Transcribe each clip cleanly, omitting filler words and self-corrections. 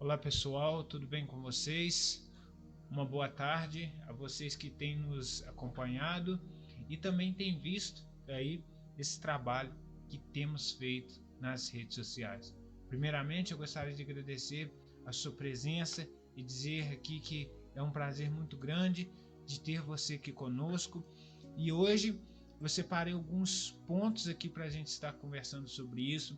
Olá pessoal, tudo bem com vocês? Uma boa tarde a vocês que têm nos acompanhado e também têm visto aí esse trabalho que temos feito nas redes sociais. Primeiramente, eu gostaria de agradecer a sua presença e dizer aqui que é um prazer muito grande de ter você aqui conosco. E hoje eu separei alguns pontos aqui para a gente estar conversando sobre isso,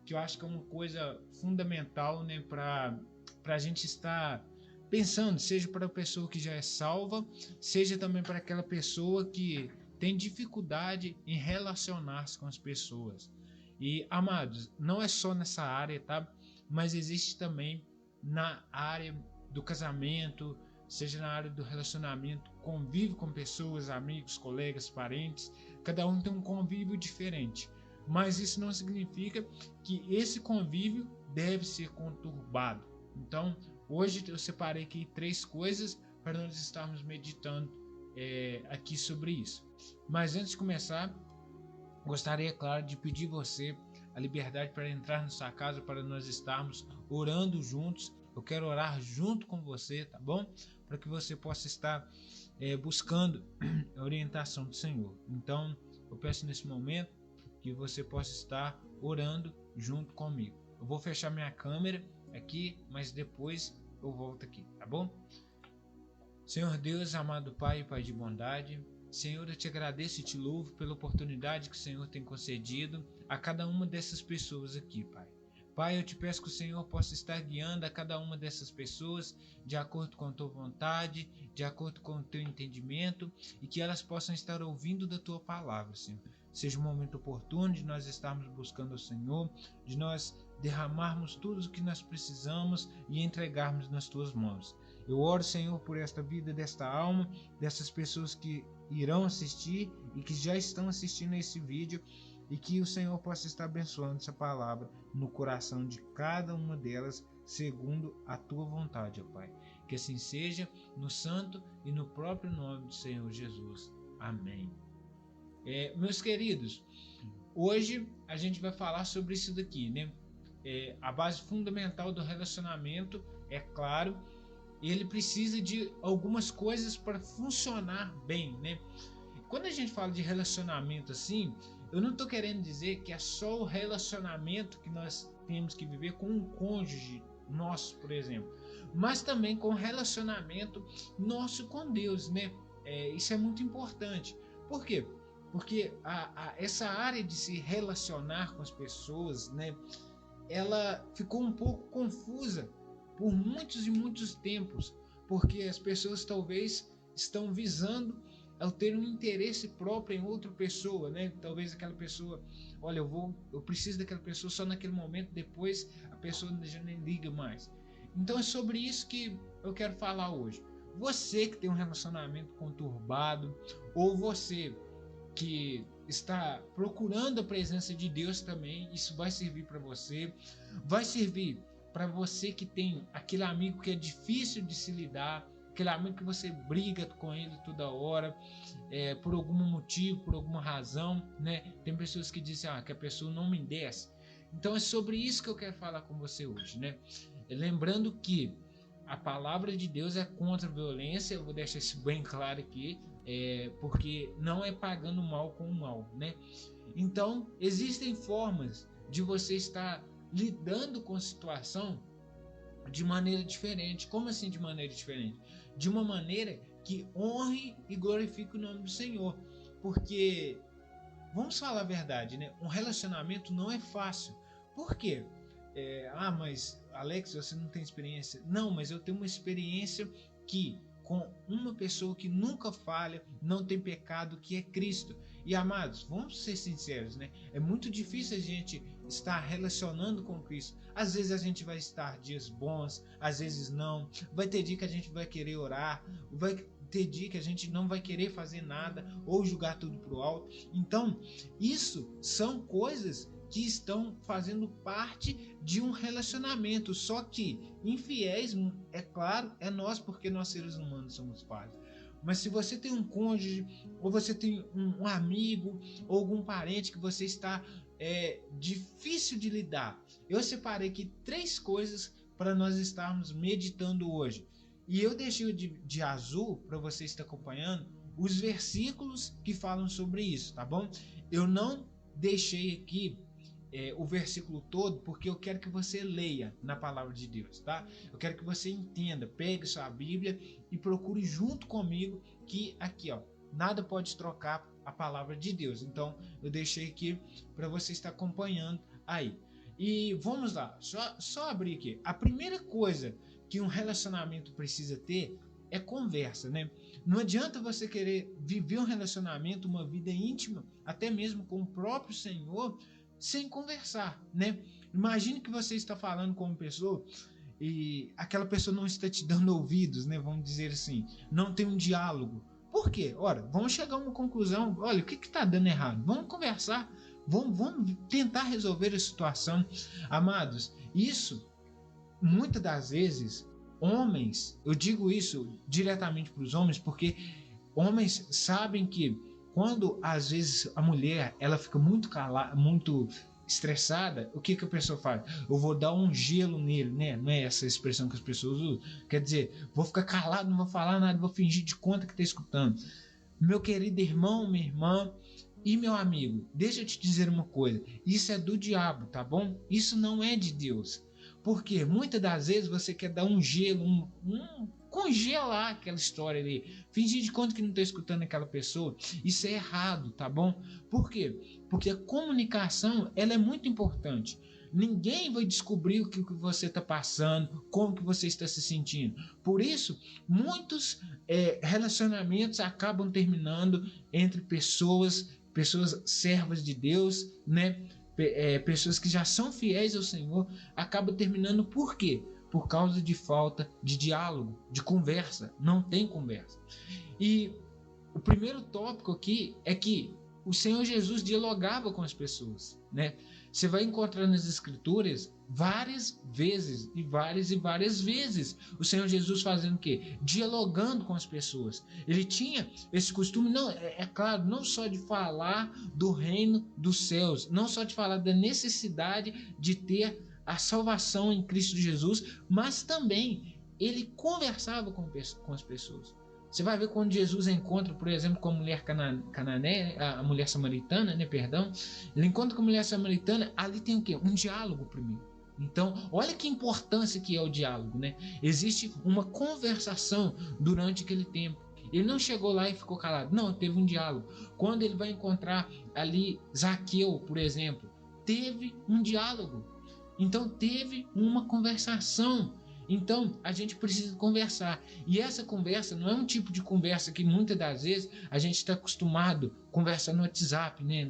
que eu acho que é uma coisa fundamental, né, para a gente estar pensando, seja para a pessoa que já é salva, seja também para aquela pessoa que tem dificuldade em relacionar-se com as pessoas. E, amados, não é só nessa área, tá? Mas existe também na área do casamento, seja na área do relacionamento, convívio com pessoas, amigos, colegas, parentes. Cada um tem um convívio diferente. Mas isso não significa que esse convívio deve ser conturbado. Então, hoje eu separei aqui 3 coisas para nós estarmos meditando aqui sobre isso. Mas antes de começar, gostaria, claro, de pedir você a liberdade para entrar na sua casa, para nós estarmos orando juntos. Eu quero orar junto com você, tá bom? Para que você possa estar buscando a orientação do Senhor. Então, eu peço nesse momento que você possa estar orando junto comigo. Eu vou fechar minha câmera aqui, mas depois eu volto aqui, tá bom? Senhor Deus, amado Pai, Pai de bondade, Senhor, eu te agradeço e te louvo pela oportunidade que o Senhor tem concedido a cada uma dessas pessoas aqui, Pai. Pai, eu te peço que o Senhor possa estar guiando a cada uma dessas pessoas de acordo com a tua vontade, de acordo com o teu entendimento, e que elas possam estar ouvindo da tua palavra, Senhor. Seja um momento oportuno de nós estarmos buscando o Senhor, de nós derramarmos tudo o que nós precisamos e entregarmos nas tuas mãos. Eu oro, Senhor, por esta vida, desta alma, dessas pessoas que irão assistir e que já estão assistindo esse vídeo, e que o Senhor possa estar abençoando essa palavra no coração de cada uma delas, segundo a tua vontade, ó Pai. Que assim seja, no santo e no próprio nome do Senhor Jesus. Amém. Meus queridos, hoje a gente vai falar sobre isso daqui, né? A base fundamental do relacionamento, é claro, ele precisa de algumas coisas para funcionar bem, né? Quando a gente fala de relacionamento assim, eu não estou querendo dizer que é só o relacionamento que nós temos que viver com um cônjuge nosso, por exemplo, mas também com o relacionamento nosso com Deus, né? Isso é muito importante. Por quê? Porque essa área de se relacionar com as pessoas, né? Ela ficou um pouco confusa por muitos e muitos tempos, porque as pessoas talvez estão visando ao ter um interesse próprio em outra pessoa, né? Talvez aquela pessoa, olha, eu preciso daquela pessoa só naquele momento, depois a pessoa já nem liga mais. Então é sobre isso que eu quero falar hoje. Você que tem um relacionamento conturbado, ou você que está procurando a presença de Deus também, isso vai servir para você. Vai servir para você que tem aquele amigo que é difícil de se lidar, aquele amigo que você briga com ele toda hora, por algum motivo, por alguma razão, né? Tem pessoas que dizem que a pessoa não me desce. Então é sobre isso que eu quero falar com você hoje, né? Lembrando que a palavra de Deus é contra a violência, eu vou deixar isso bem claro aqui, porque não é pagando mal com o mal, né? Então, existem formas de você estar lidando com a situação de maneira diferente. Como assim de maneira diferente? De uma maneira que honre e glorifique o nome do Senhor. Porque, vamos falar a verdade, né? Um relacionamento não é fácil. Por quê? Mas Alex, você não tem experiência. Não, mas eu tenho uma experiência que com uma pessoa que nunca falha, não tem pecado, que é Cristo. E amados, vamos ser sinceros, né? É muito difícil a gente estar relacionando com Cristo. Às vezes a gente vai estar dias bons, às vezes não. Vai ter dia que a gente vai querer orar, vai ter dia que a gente não vai querer fazer nada ou jogar tudo pro alto. Então, isso são coisas que estão fazendo parte de um relacionamento, só que infiéis, é claro, é nós, porque nós seres humanos somos falhos. Mas se você tem um cônjuge, ou você tem um amigo, ou algum parente que você está difícil de lidar, eu separei aqui 3 coisas para nós estarmos meditando hoje. E eu deixei de azul, para você estar acompanhando, os versículos que falam sobre isso, tá bom? Eu não deixei aqui o versículo todo, porque eu quero que você leia na palavra de Deus, tá? Eu quero que você entenda, pegue sua Bíblia e procure junto comigo, que aqui, ó, nada pode trocar a palavra de Deus. Então, eu deixei aqui para você estar acompanhando aí. E vamos lá, só abrir aqui. A primeira coisa que um relacionamento precisa ter é conversa, né? Não adianta você querer viver um relacionamento, uma vida íntima, até mesmo com o próprio Senhor, sem conversar, né? Imagine que você está falando com uma pessoa e aquela pessoa não está te dando ouvidos, né? Vamos dizer assim, não tem um diálogo. Por quê? Ora, vamos chegar a uma conclusão. Olha, o que está dando errado? Vamos conversar, vamos tentar resolver a situação. Amados, isso, muitas das vezes, homens, eu digo isso diretamente para os homens, porque homens sabem que quando às vezes a mulher ela fica muito calada, muito estressada, o que a pessoa faz? Eu vou dar um gelo nele, né? Não é essa expressão que as pessoas usam. Quer dizer, vou ficar calado, não vou falar nada, vou fingir de conta que está escutando. Meu querido irmão, minha irmã e meu amigo, deixa eu te dizer uma coisa. Isso é do diabo, tá bom? Isso não é de Deus. Porque muitas das vezes você quer dar um gelo, congelar aquela história ali, fingir de conta que não está escutando aquela pessoa. Isso é errado, tá bom? Por quê? Porque a comunicação ela é muito importante. Ninguém vai descobrir o que você está passando, como que você está se sentindo. Por isso, muitos relacionamentos acabam terminando entre pessoas servas de Deus, né? Pessoas que já são fiéis ao Senhor, acabam terminando por quê? Por causa de falta de diálogo, de conversa. Não tem conversa. E o primeiro tópico aqui é que o Senhor Jesus dialogava com as pessoas, né? Você vai encontrar nas Escrituras várias vezes e várias vezes o Senhor Jesus fazendo o quê? Dialogando com as pessoas. Ele tinha esse costume, não, claro, não só de falar do reino dos céus, não só de falar da necessidade de ter a salvação em Cristo Jesus, mas também ele conversava com as pessoas. Você vai ver quando Jesus encontra, por exemplo, com a mulher cananeia, a mulher samaritana, né, perdão, ele encontra com a mulher samaritana, ali tem o quê? Um diálogo primeiro. Então, olha que importância que é o diálogo, né? Existe uma conversação durante aquele tempo. Ele não chegou lá e ficou calado. Não, teve um diálogo. Quando ele vai encontrar ali Zaqueu, por exemplo, teve um diálogo. Então, teve uma conversação. Então, a gente precisa conversar. E essa conversa não é um tipo de conversa que muitas das vezes a gente está acostumado a conversar no WhatsApp, né?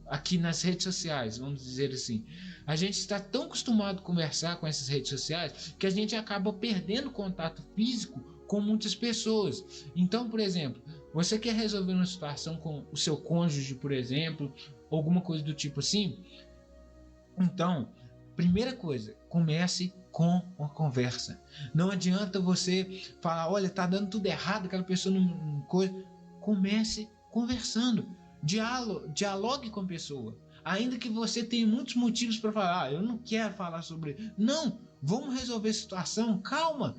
Aqui nas redes sociais, vamos dizer assim. A gente está tão acostumado a conversar com essas redes sociais que a gente acaba perdendo contato físico com muitas pessoas. Então, por exemplo, você quer resolver uma situação com o seu cônjuge, por exemplo, alguma coisa do tipo assim? Então, primeira coisa, comece com uma conversa. Não adianta você falar, olha, tá dando tudo errado, aquela pessoa não coisa. Comece conversando. Dialogue com a pessoa. Ainda que você tenha muitos motivos para falar, eu não quero falar sobre isso. Não, vamos resolver a situação. Calma.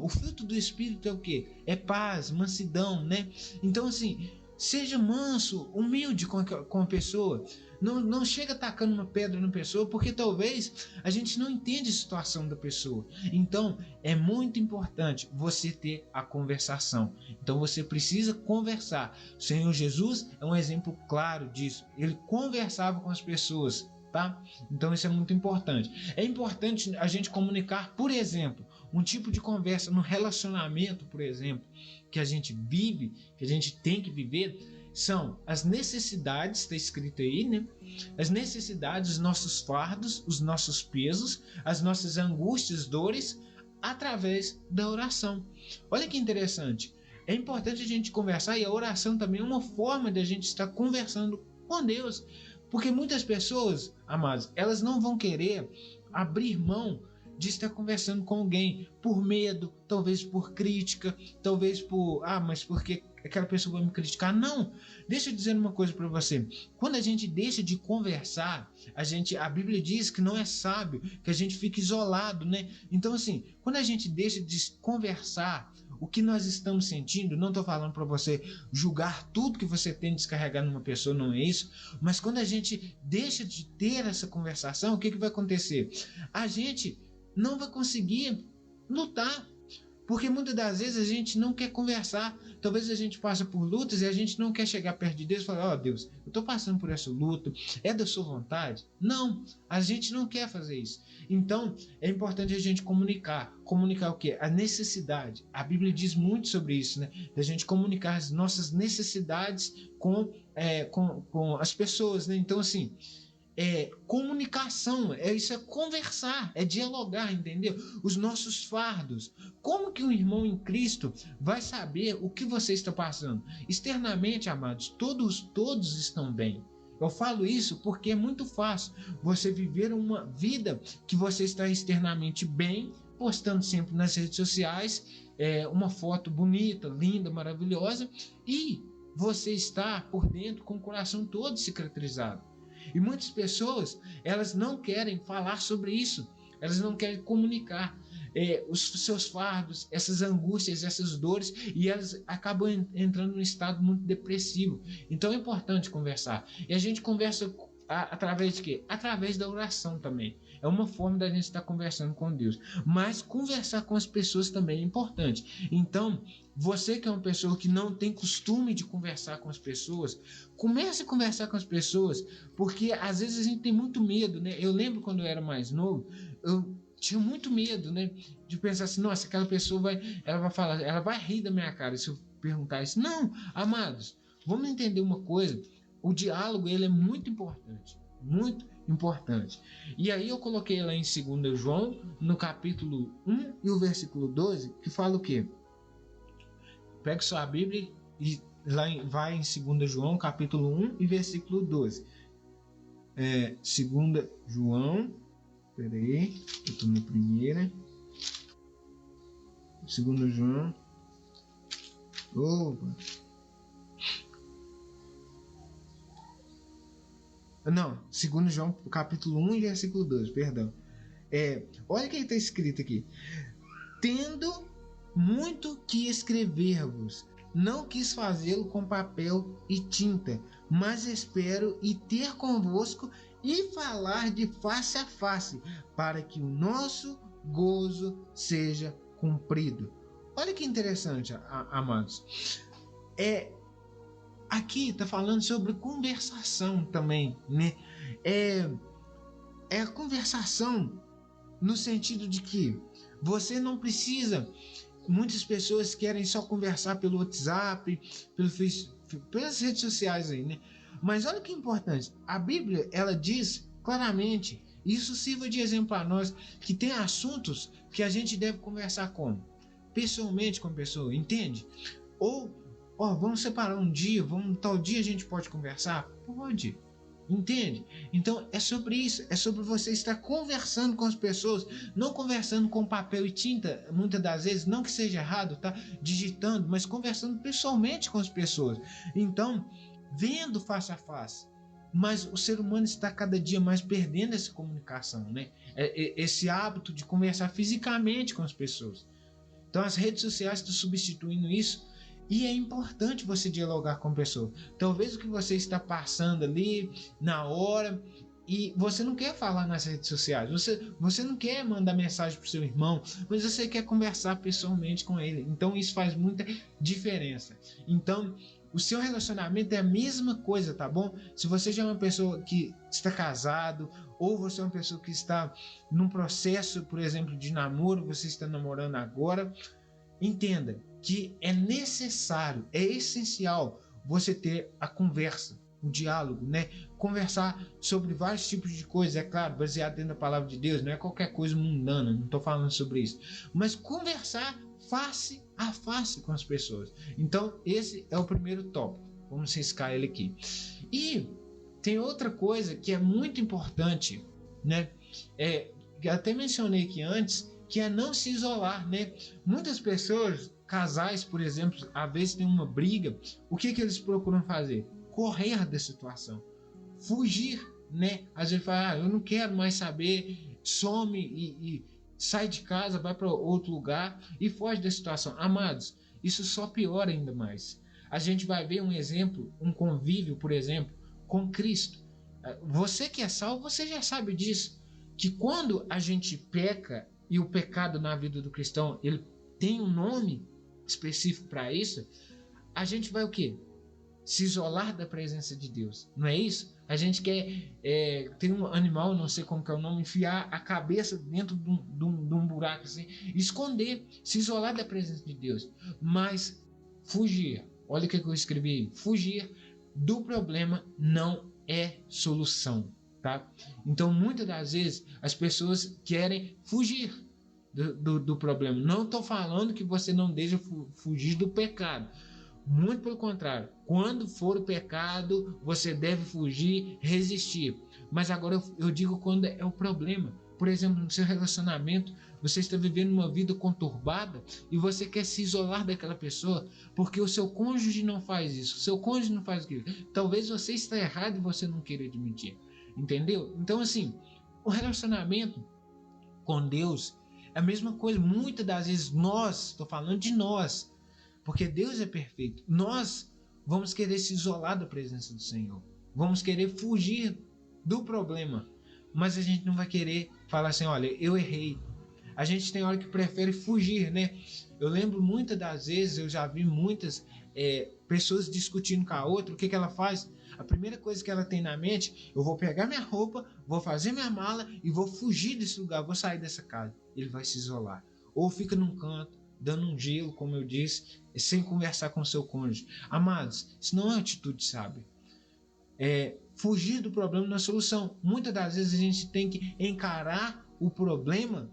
O fruto do Espírito é o quê? É paz, mansidão, né? Então, assim, seja manso, humilde com a pessoa. Não chega atacando uma pedra na pessoa, porque talvez a gente não entende a situação da pessoa. Então, é muito importante você ter a conversação. Então, você precisa conversar. O Senhor Jesus é um exemplo claro disso. Ele conversava com as pessoas, tá? Então, isso é muito importante. É importante a gente comunicar, por exemplo, um tipo de conversa no relacionamento, por exemplo, que a gente vive, que a gente tem que viver, são as necessidades, está escrito aí, né? As necessidades, os nossos fardos, os nossos pesos, as nossas angústias, dores, através da oração. Olha que interessante. É importante a gente conversar, e a oração também é uma forma de a gente estar conversando com Deus. Porque muitas pessoas, amados, elas não vão querer abrir mão de estar conversando com alguém por medo, talvez por crítica, talvez por, mas porque aquela pessoa vai me criticar. Não, deixa eu dizer uma coisa para você. Quando a gente deixa de conversar, a Bíblia diz que não é sábio que a gente fique isolado, né? Então assim, quando a gente deixa de conversar o que nós estamos sentindo, não estou falando para você julgar tudo que você tem descarregado numa pessoa, não é isso, mas quando a gente deixa de ter essa conversação, o que vai acontecer? A gente não vai conseguir lutar, porque muitas das vezes a gente não quer conversar. Talvez a gente passe por lutas e a gente não quer chegar perto de Deus e falar: Deus, eu estou passando por essa luta, é da sua vontade? Não, a gente não quer fazer isso. Então é importante a gente comunicar o quê? A necessidade. A Bíblia diz muito sobre isso, né? Da gente comunicar as nossas necessidades com as pessoas, né? Então assim, comunicação, isso é conversar, é dialogar, entendeu? Os nossos fardos. Como que um irmão em Cristo vai saber o que você está passando? Externamente, amados, todos estão bem. Eu falo isso porque é muito fácil você viver uma vida que você está externamente bem, postando sempre nas redes sociais uma foto bonita, linda, maravilhosa, e você está por dentro com o coração todo cicatrizado. E muitas pessoas, elas não querem falar sobre isso, elas não querem comunicar os seus fardos, essas angústias, essas dores, e elas acabam entrando num estado muito depressivo. Então é importante conversar. E a gente conversa através de quê? Através da oração também. É uma forma da gente estar conversando com Deus. Mas conversar com as pessoas também é importante. Então, você que é uma pessoa que não tem costume de conversar com as pessoas, comece a conversar com as pessoas, porque às vezes a gente tem muito medo, né? Eu lembro quando eu era mais novo, eu tinha muito medo, né? De pensar assim: nossa, aquela pessoa ela vai rir da minha cara se eu perguntar isso. Não, amados, vamos entender uma coisa. O diálogo, ele é muito importante, muito importante. E aí eu coloquei lá em 2 João, no capítulo 1 e o versículo 12, que fala o quê? Pega sua Bíblia e vai em 2 João, capítulo 1 e versículo 12. 2 João, peraí, eu estou na primeira. 2 João, não, 2 João, capítulo 1 e versículo 12, perdão. Olha o que está escrito aqui. Tendo muito que escrever-vos, não quis fazê-lo com papel e tinta, mas espero e ter convosco e falar de face a face, para que o nosso gozo seja cumprido. Olha que interessante, amados. Aqui está falando sobre conversação também, né? A conversação no sentido de que você não precisa. Muitas pessoas querem só conversar pelo WhatsApp, pelo Facebook, pelas redes sociais aí, né? Mas olha que importante. A Bíblia, ela diz claramente, isso sirva de exemplo para nós, que tem assuntos que a gente deve conversar pessoalmente com a pessoa, entende? Ou vamos separar um dia, tal dia a gente pode conversar? Pode, entende? Então é sobre isso, é sobre você estar conversando com as pessoas, não conversando com papel e tinta, muitas das vezes, não que seja errado, tá? Digitando, mas conversando pessoalmente com as pessoas. Então, vendo face a face. Mas o ser humano está cada dia mais perdendo essa comunicação, né? Esse hábito de conversar fisicamente com as pessoas. Então as redes sociais estão substituindo isso. E é importante você dialogar com a pessoa. Talvez o que você está passando ali na hora, e você não quer falar nas redes sociais, você não quer mandar mensagem para o seu irmão, mas você quer conversar pessoalmente com ele. Então isso faz muita diferença. Então o seu relacionamento é a mesma coisa, tá bom? Se você já é uma pessoa que está casado, ou você é uma pessoa que está num processo, por exemplo, de namoro, você está namorando agora, entenda que é necessário, é essencial você ter a conversa, o diálogo, né? Conversar sobre vários tipos de coisas, é claro, baseado dentro da palavra de Deus, não é qualquer coisa mundana, não estou falando sobre isso, mas conversar face a face com as pessoas. Então esse é o primeiro tópico, vamos riscar ele aqui. E tem outra coisa que é muito importante, né? que até mencionei aqui antes, que é não se isolar, né? Muitas pessoas, casais, por exemplo, às vezes tem uma briga, o que eles procuram fazer? Correr da situação, fugir, né? Às vezes fala, eu não quero mais saber, some e sai de casa, vai para outro lugar e foge da situação. Amados, isso só piora ainda mais. A gente vai ver um exemplo, um convívio, por exemplo, com Cristo. Você que é salvo, você já sabe disso, que quando a gente peca, e o pecado na vida do cristão, ele tem um nome específico para isso, a gente vai o quê? Se isolar da presença de Deus, não é isso? A gente quer, tem um animal, não sei como que é o nome, enfiar a cabeça dentro de um buraco assim, esconder, se isolar da presença de Deus, mas fugir, olha o que eu escrevi, fugir do problema não é solução, tá? Então muitas das vezes as pessoas querem fugir do problema. Não estou falando que você não deixa fugir do pecado, muito pelo contrário, quando for o pecado você deve fugir, resistir, mas agora eu digo quando é o problema. Por exemplo, no seu relacionamento, você está vivendo uma vida conturbada e você quer se isolar daquela pessoa porque o seu cônjuge não faz isso, o seu cônjuge não faz aquilo. Talvez você está errado e você não queira admitir, entendeu? Então assim, o relacionamento com Deus é a mesma coisa. Muitas das vezes nós, estou falando de nós, porque Deus é perfeito, nós vamos querer se isolar da presença do Senhor, vamos querer fugir do problema, mas a gente não vai querer falar assim, olha, eu errei. A gente tem hora que prefere fugir, né? Eu lembro muitas das vezes, eu já vi muitas pessoas discutindo com a outra, o que ela faz? A primeira coisa que ela tem na mente, eu vou pegar minha roupa, vou fazer minha mala e vou fugir desse lugar, vou sair dessa casa. Ele vai se isolar. Ou fica num canto, dando um gelo, como eu disse, sem conversar com o seu cônjuge. Amados, isso não é uma atitude sábia. Fugir do problema não é solução. Muitas das vezes a gente tem que encarar o problema,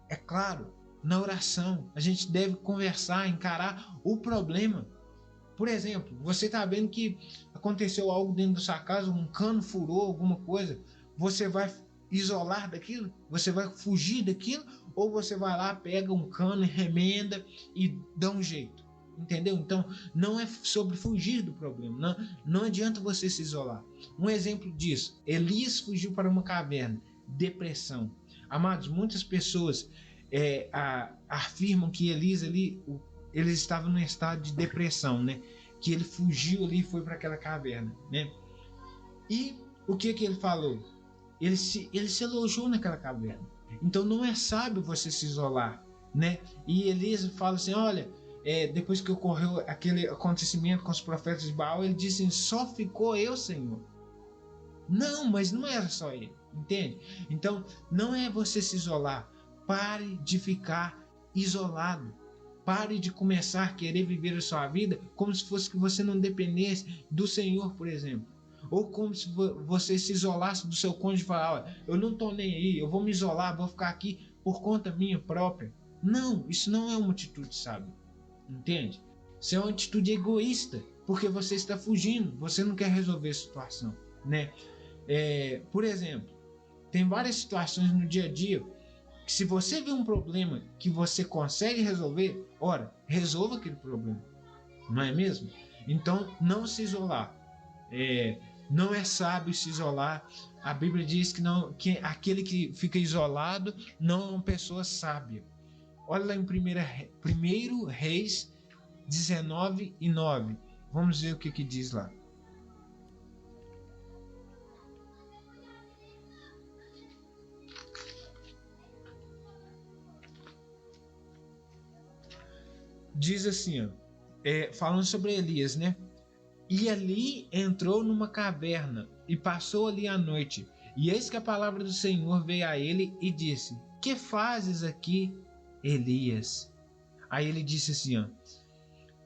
é claro, na oração. A gente deve conversar, encarar o problema. Por exemplo, você está vendo que aconteceu algo dentro da sua casa, um cano furou, alguma coisa. Você vai isolar daquilo? Você vai fugir daquilo? Ou você vai lá, pega um cano, remenda e dá um jeito? Entendeu? Então, não é sobre fugir do problema. Não adianta você se isolar. Um exemplo disso, Elias fugiu para uma caverna. Depressão. Amados, muitas pessoas afirmam que Elias ali, ele estava num estado de depressão, né? Que ele fugiu ali e foi para aquela caverna, né? E o que ele falou? Ele se alojou naquela caverna. Então não é sábio você se isolar, né? E Elias fala assim, olha, depois que ocorreu aquele acontecimento com os profetas de Baal, ele disse assim, só ficou eu, Senhor. Não, mas não era só ele, entende? Então não é você se isolar. Pare de ficar isolado. Pare de começar a querer viver a sua vida como se fosse que você não dependesse do Senhor, por exemplo. Ou como se você se isolasse do seu cônjuge e falar, olha, eu não estou nem aí, eu vou me isolar, vou ficar aqui por conta minha própria. Não, isso não é uma atitude sábia, entende? Isso é uma atitude egoísta, porque você está fugindo, você não quer resolver a situação, né? Por exemplo, tem várias situações no dia a dia que se você vê um problema que você consegue resolver, ora, resolva aquele problema, não é mesmo? Então, não se isolar. Não é sábio se isolar. A Bíblia diz que aquele que fica isolado não é uma pessoa sábia. Olha lá em 1 Reis 19:9. Vamos ver o que diz lá. Diz assim, falando sobre Elias, né? E ali entrou numa caverna e passou ali a noite. E eis que a palavra do Senhor veio a ele e disse, que fazes aqui, Elias? Aí ele disse assim,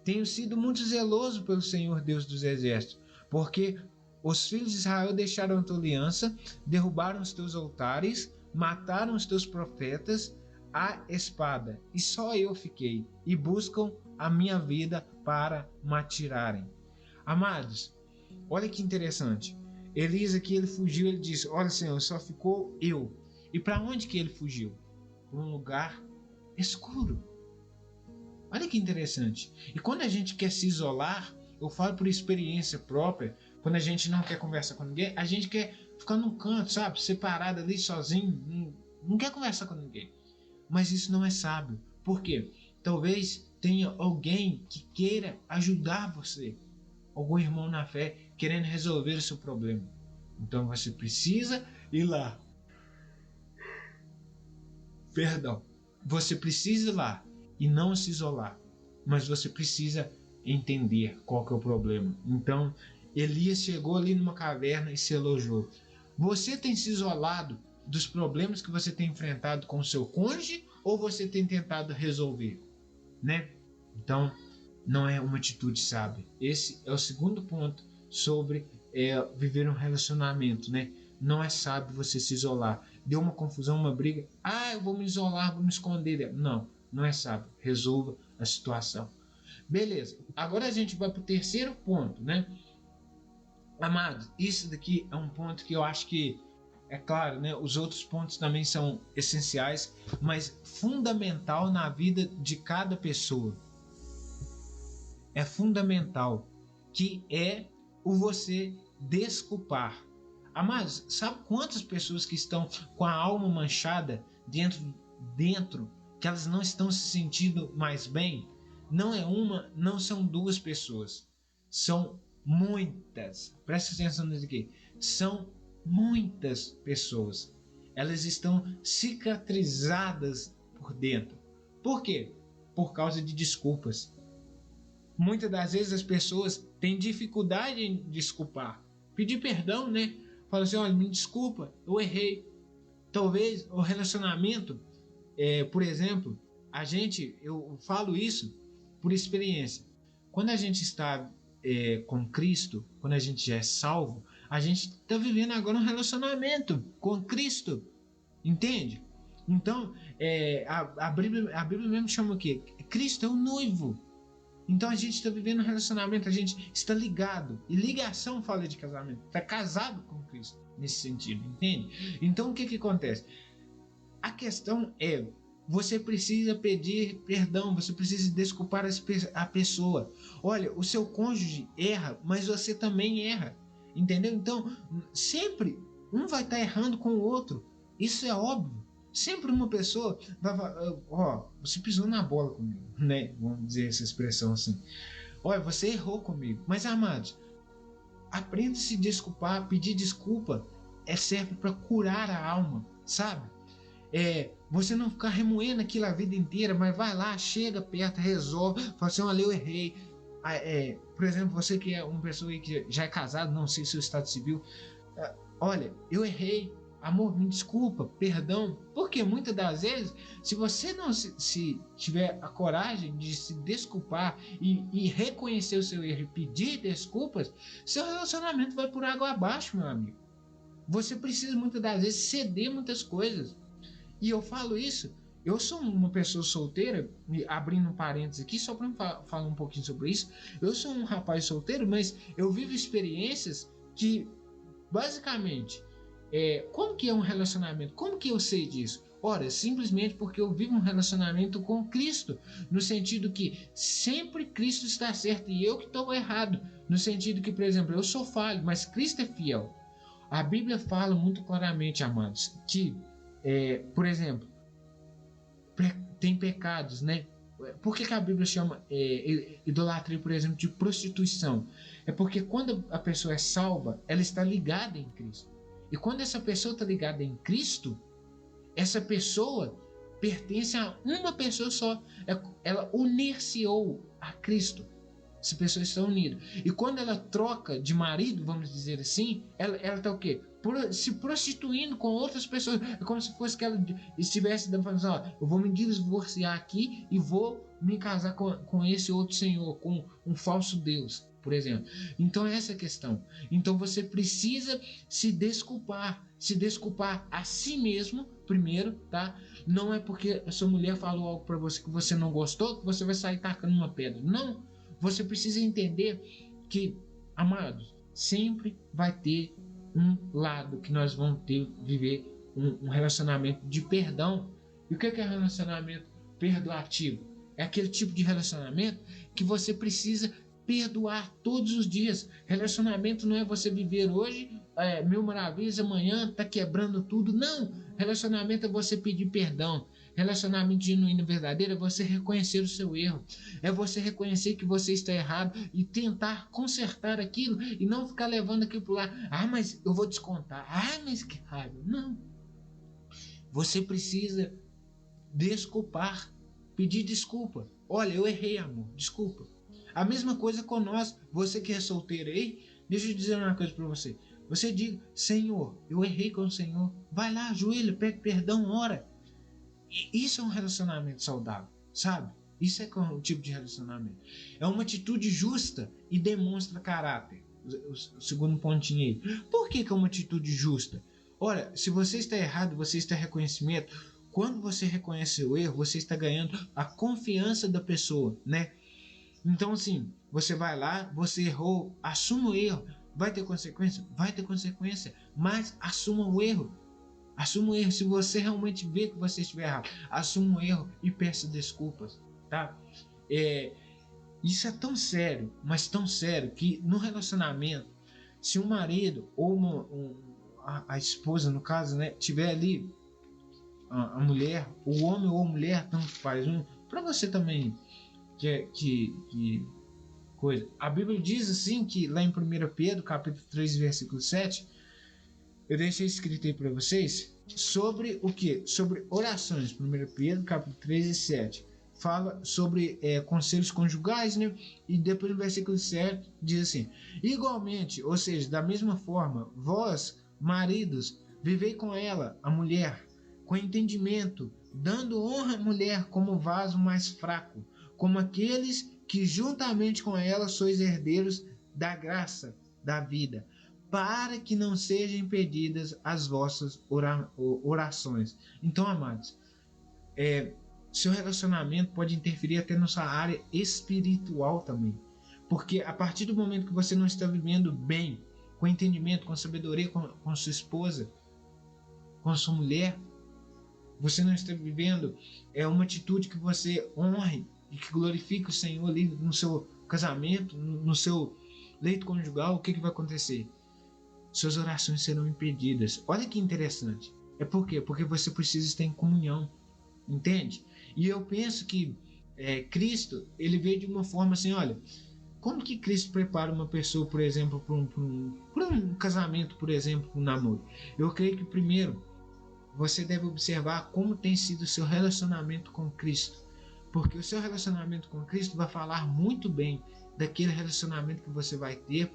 tenho sido muito zeloso pelo Senhor Deus dos exércitos, porque os filhos de Israel deixaram a tua aliança, derrubaram os teus altares, mataram os teus profetas à espada, e só eu fiquei, e buscam a minha vida para me atirarem. Amados, olha que interessante. Elias aqui, ele fugiu, ele disse, olha Senhor, só ficou eu. E para onde que ele fugiu? Para um lugar escuro. Olha que interessante. E quando a gente quer se isolar, eu falo por experiência própria, quando a gente não quer conversar com ninguém, a gente quer ficar num canto, sabe? Separado ali, sozinho, não quer conversar com ninguém. Mas isso não é sábio. Por quê? Talvez tenha alguém que queira ajudar você. Algum irmão na fé querendo resolver o seu problema. Então você precisa ir lá. Perdão. Você precisa ir lá e não se isolar. Mas você precisa entender qual que é o problema. Então, Elias chegou ali numa caverna e se elogiou. Você tem se isolado dos problemas que você tem enfrentado com o seu cônjuge ou você tem tentado resolver, né? Então, não é uma atitude sábia. Esse é o segundo ponto sobre viver um relacionamento, né? Não é sábio você se isolar. Deu uma confusão, uma briga. Ah, eu vou me isolar, vou me esconder. Não, não é sábio. Resolva a situação. Beleza. Agora a gente vai para o terceiro ponto, né? Amados, isso daqui é um ponto que eu acho que, é claro, né? Os outros pontos também são essenciais, mas fundamental na vida de cada pessoa. É fundamental, que é o você desculpar. Amados, sabe quantas pessoas que estão com a alma manchada dentro que elas não estão se sentindo mais bem? Não é uma, não são duas pessoas. São muitas. Presta atenção nisso aqui. São muitas pessoas. Elas estão cicatrizadas por dentro. Por quê? Por causa de desculpas. Muitas das vezes as pessoas têm dificuldade em desculpar. Pedir perdão, né? Fala assim, olha, me desculpa, eu errei. Talvez o relacionamento, por exemplo, eu falo isso por experiência. Quando a gente está com Cristo, quando a gente já é salvo, a gente está vivendo agora um relacionamento com Cristo, entende? Então, a Bíblia mesmo chama o quê? Cristo é o noivo. Então a gente está vivendo um relacionamento, a gente está ligado. E ligação fala de casamento. Está casado com Cristo nesse sentido, entende? Então o que acontece? A questão é, você precisa pedir perdão, você precisa desculpar a pessoa. Olha, o seu cônjuge erra, mas você também erra. Entendeu? Então, sempre um vai estar errando com o outro. Isso é óbvio. Sempre uma pessoa vai falar, você pisou na bola comigo, né? Vamos dizer essa expressão assim. Olha, você errou comigo. Mas, amados, aprenda a se desculpar, pedir desculpa serve para curar a alma, sabe? Você não ficar remoendo aquilo a vida inteira, mas vai lá, chega perto, resolve, fala assim, olha, eu errei. Por exemplo, você que é uma pessoa que já é casado, não sei seu estado civil, olha, eu errei, amor, me desculpa, perdão, porque muitas das vezes, se você não se tiver a coragem de se desculpar e reconhecer o seu erro e pedir desculpas, seu relacionamento vai por água abaixo, meu amigo. Você precisa muitas das vezes ceder muitas coisas. E eu falo isso, eu sou uma pessoa solteira, abrindo um parênteses aqui, só para falar um pouquinho sobre isso. Eu sou um rapaz solteiro, mas eu vivo experiências que, basicamente, como que é um relacionamento? Como que eu sei disso? Ora, simplesmente porque eu vivo um relacionamento com Cristo, no sentido que sempre Cristo está certo e eu que estou errado. No sentido que, por exemplo, eu sou falho, mas Cristo é fiel. A Bíblia fala muito claramente, amados, que, por exemplo, tem pecados, né? Por que a Bíblia chama idolatria, por exemplo, de prostituição? É porque quando a pessoa é salva, ela está ligada em Cristo. E quando essa pessoa está ligada em Cristo, essa pessoa pertence a uma pessoa só. Ela unir-se-ou a Cristo. Essa pessoa está unida. E quando ela troca de marido, vamos dizer assim, ela está o quê? Se prostituindo com outras pessoas. É como se fosse que ela estivesse falando assim, ó, eu vou me divorciar aqui e vou me casar com esse outro senhor, com um falso Deus, por exemplo. Então essa é a questão. Então você precisa se desculpar a si mesmo primeiro, tá? Não é porque a sua mulher falou algo para você que você não gostou que você vai sair tacando uma pedra. Não. Você precisa entender que, amados, sempre vai ter um lado que nós vamos viver um relacionamento de perdão. E o que é relacionamento perdoativo? É aquele tipo de relacionamento que você precisa perdoar todos os dias. Relacionamento não é você viver hoje, mil maravilhas, amanhã tá quebrando tudo. Não! Relacionamento é você pedir perdão. Relacionamento genuíno e verdadeiro é você reconhecer o seu erro. É você reconhecer que você está errado e tentar consertar aquilo e não ficar levando aquilo para lá. Ah, mas eu vou descontar. Ah, mas que raiva. Não. Você precisa desculpar, pedir desculpa. Olha, eu errei, amor, desculpa. A mesma coisa com nós, você que é solteiro aí, deixa eu dizer uma coisa para você. Você diga, Senhor, eu errei com o Senhor. Vai lá, ajoelha, pede perdão, ora. E isso é um relacionamento saudável, sabe? Isso é um tipo de relacionamento. É uma atitude justa e demonstra caráter. O segundo pontinho aí. Por que é uma atitude justa? Olha, se você está errado, você está em reconhecimento. Quando você reconhece o erro, você está ganhando a confiança da pessoa, né? Então, assim, você vai lá, você errou, assuma o erro. Vai ter consequência? Vai ter consequência, mas assuma o erro. Assuma o erro. Se você realmente vê que você estiver errado, assuma o erro e peça desculpas, tá? Isso é tão sério, mas tão sério, que no relacionamento, se um marido ou a esposa, no caso, né, tiver ali a mulher, o homem ou a mulher, tanto faz um, para você também, que coisa. A Bíblia diz assim, que lá em 1 Pedro, capítulo 3, versículo 7, eu deixei escrito aí para vocês, sobre o que? Sobre orações. 1 Pedro, capítulo 3 e 7. Fala sobre conselhos conjugais, né? E depois no versículo 7 diz assim: igualmente, ou seja, da mesma forma, vós, maridos, vivei com ela, a mulher, com entendimento, dando honra à mulher como vaso mais fraco, como aqueles que juntamente com ela sois herdeiros da graça da vida, para que não sejam impedidas as vossas orações. Então, amados, seu relacionamento pode interferir até na sua área espiritual também. Porque a partir do momento que você não está vivendo bem, com entendimento, com sabedoria, com sua esposa, com sua mulher, você não está vivendo uma atitude que você honre e que glorifique o Senhor ali no seu casamento, no seu leito conjugal, o que vai acontecer? Suas orações serão impedidas. Olha que interessante. É por quê? Porque você precisa estar em comunhão, entende? E eu penso que Cristo, ele veio de uma forma assim, olha, como que Cristo prepara uma pessoa, por exemplo, para um casamento, por exemplo, para um namoro? Eu creio que primeiro você deve observar como tem sido o seu relacionamento com Cristo, porque o seu relacionamento com Cristo vai falar muito bem daquele relacionamento que você vai ter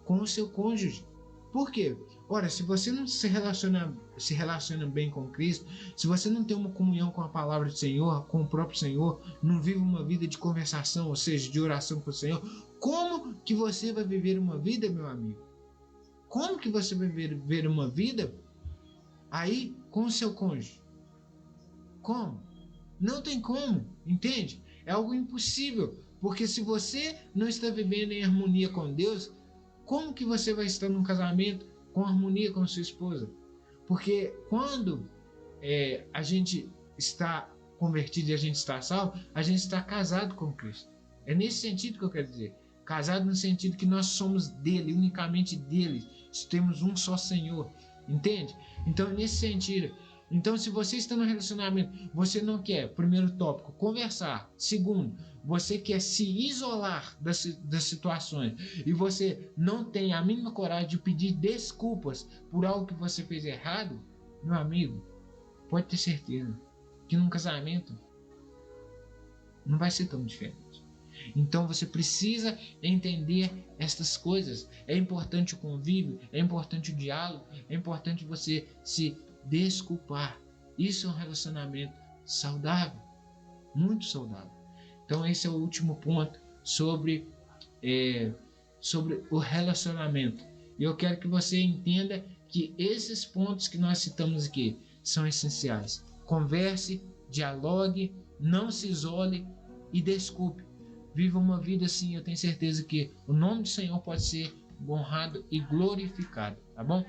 com o seu cônjuge. Por quê? Ora, se você não se relaciona bem com Cristo, se você não tem uma comunhão com a palavra do Senhor, com o próprio Senhor, não vive uma vida de conversação, ou seja, de oração com o Senhor, como que você vai viver uma vida, meu amigo? Como que você vai viver uma vida aí com o seu cônjuge? Como? Não tem como, entende? É algo impossível, porque se você não está vivendo em harmonia com Deus, como que você vai estar num casamento com harmonia com sua esposa? Porque quando a gente está convertido e a gente está salvo, a gente está casado com Cristo. É nesse sentido que eu quero dizer. Casado no sentido que nós somos dele, unicamente dele. Temos um só Senhor, entende? Então é nesse sentido. Então, se você está no relacionamento, você não quer, primeiro tópico, conversar. Segundo, você quer se isolar das situações e você não tem a mínima coragem de pedir desculpas por algo que você fez errado, meu amigo, pode ter certeza que num casamento não vai ser tão diferente. Então você precisa entender estas coisas. É importante o convívio, é importante o diálogo, é importante você se desculpar. Isso é um relacionamento saudável, muito saudável. Então esse é o último ponto sobre o relacionamento. E eu quero que você entenda que esses pontos que nós citamos aqui são essenciais. Converse, dialogue, não se isole e desculpe. Viva uma vida assim, eu tenho certeza que o nome do Senhor pode ser honrado e glorificado, tá bom?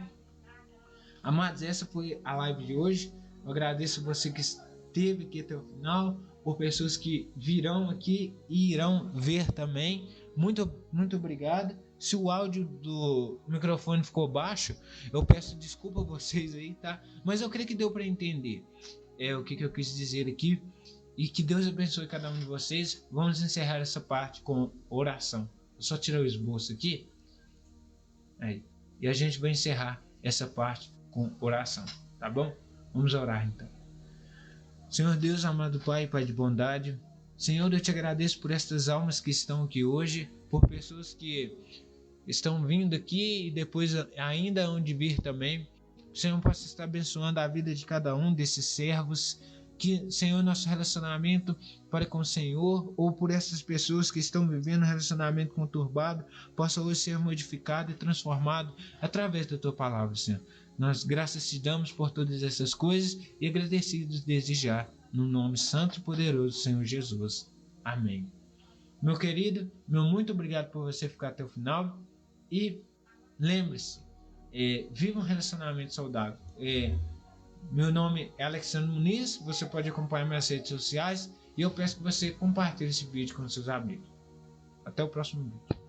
Amados, essa foi a live de hoje. Eu agradeço você que esteve aqui até o final, por pessoas que virão aqui e irão ver também. Muito, muito obrigado. Se o áudio do microfone ficou baixo, eu peço desculpa a vocês aí, tá? Mas eu creio que deu para entender o que eu quis dizer aqui. E que Deus abençoe cada um de vocês. Vamos encerrar essa parte com oração. Eu só tirei o esboço aqui. Aí. E a gente vai encerrar essa parte com oração, tá bom? Vamos orar então. Senhor Deus, amado Pai, Pai de bondade, Senhor, eu te agradeço por estas almas que estão aqui hoje, por pessoas que estão vindo aqui e depois ainda hão de vir também. O Senhor possa estar abençoando a vida de cada um desses servos, que, Senhor, nosso relacionamento para com o Senhor, ou por essas pessoas que estão vivendo um relacionamento conturbado, possa hoje ser modificado e transformado através da Tua palavra, Senhor. Nós graças te damos por todas essas coisas e agradecidos desde já, no nome santo e poderoso do Senhor Jesus. Amém. Meu querido, meu muito obrigado por você ficar até o final e lembre-se, viva um relacionamento saudável. Meu nome é Alexandre Muniz, você pode acompanhar minhas redes sociais e eu peço que você compartilhe esse vídeo com seus amigos. Até o próximo vídeo.